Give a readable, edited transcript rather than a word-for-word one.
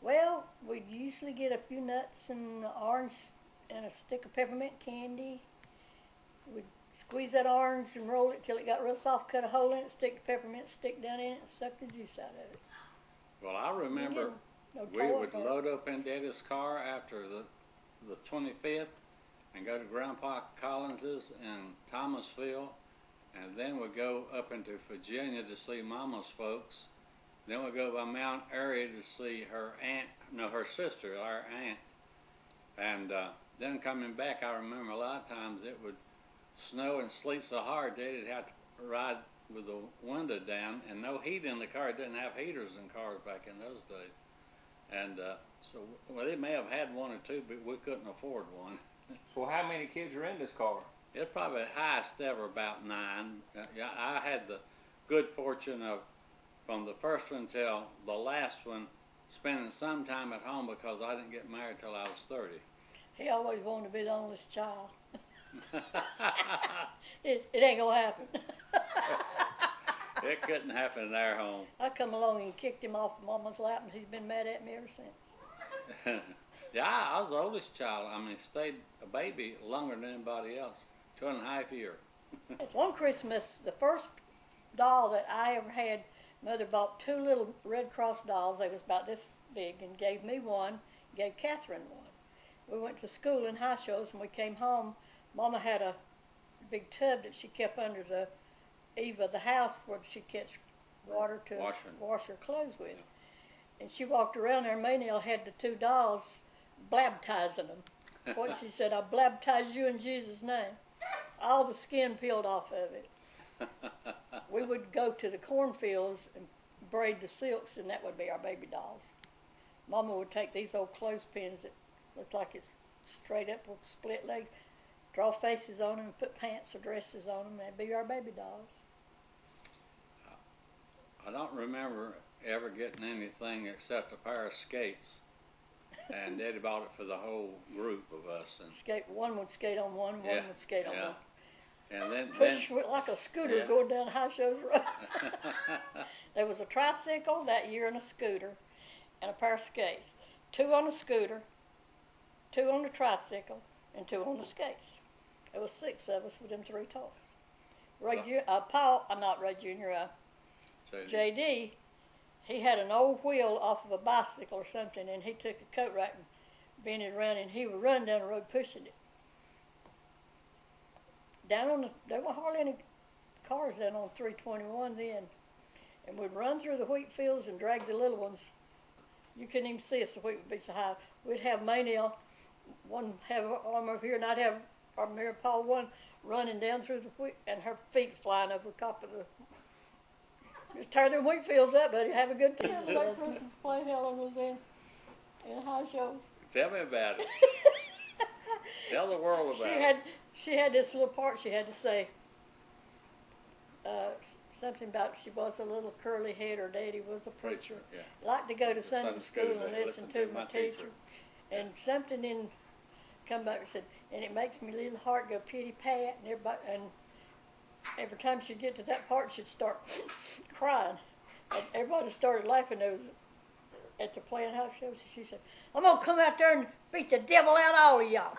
Well, we'd usually get a few nuts and orange and a stick of peppermint candy. We'd squeeze that orange and roll it till it got real soft, cut a hole in it, stick the peppermint stick down in it, and suck the juice out of it. Well, I remember we would load up in Daddy's car after the 25th and go to Grandpa Collins's in Thomasville, and then we'd go up into Virginia to see Mama's folks. Then we'd go by Mount Airy to see her her sister, our aunt. And then coming back, I remember a lot of times it would snow and sleet so hard Daddy'd have to ride with the window down and no heat in the car. It didn't have heaters in cars back in those days. And so, well, they may have had one or two, but we couldn't afford one. So how many kids are in this car? It's probably the highest ever, about 9. I had the good fortune of, from the first one till the last one, spending some time at home because I didn't get married till I was 30. He always wanted to be the oldest child. It ain't gonna happen. It couldn't happen in our home. I come along and kicked him off of Mama's lap, and he's been mad at me ever since. Yeah, I was the oldest child. I mean, stayed a baby longer than anybody else, 2.5 years. One Christmas, the first doll that I ever had, Mother bought 2 little Red Cross dolls. They was about this big, and gave me one, gave Catherine one. We went to school in high shows, and we came home. Mama had a big tub that she kept under the eave of the house where she'd catch water to wash her clothes with. And she walked around there, and Maynell had the 2 dolls blabtizing them. What she said, I blabtize you in Jesus' name. All the skin peeled off of it. We would go to the cornfields and braid the silks, and that would be our baby dolls. Mama would take these old clothespins that looked like it's straight up with split legs, draw faces on them, and put pants or dresses on them, and that'd be our baby dolls. I don't remember ever getting anything except a pair of skates, and Daddy bought it for the whole group of us. And one would skate on one, one would skate on one. And then push like a scooter going down High Shows Road. There was a tricycle that year and a scooter, and a pair of skates. 2 on the scooter, 2 on the tricycle, and 2 on the skates. There was 6 of us with them 3 toys. Not Ray Jr. JD, he had an old wheel off of a bicycle or something, and he took a coat rack and bent it around, and he would run down the road pushing it. There were hardly any cars down on 321 then, and we'd run through the wheat fields and drag the little ones. You couldn't even see us, the wheat would be so high. We'd have Maynell, one have her arm over here, and I'd have our Mary Paul one running down through the wheat, and her feet flying over the top of the. Just tear them wheat fields up, buddy. Have a good time. So Christmas play Helen was in a high show. Tell me about it. Tell the world about it. She had this little part she had to say. Something about she was a little curly head. Her daddy was a preacher. Yeah. Liked to go to Sunday school and listen to my teacher. And something come back and said, and it makes me little heart go pity pat, and every time she'd get to that part, she'd start crying. And everybody started laughing. There was at the playing house shows. She said, I'm going to come out there and beat the devil out of all of y'all.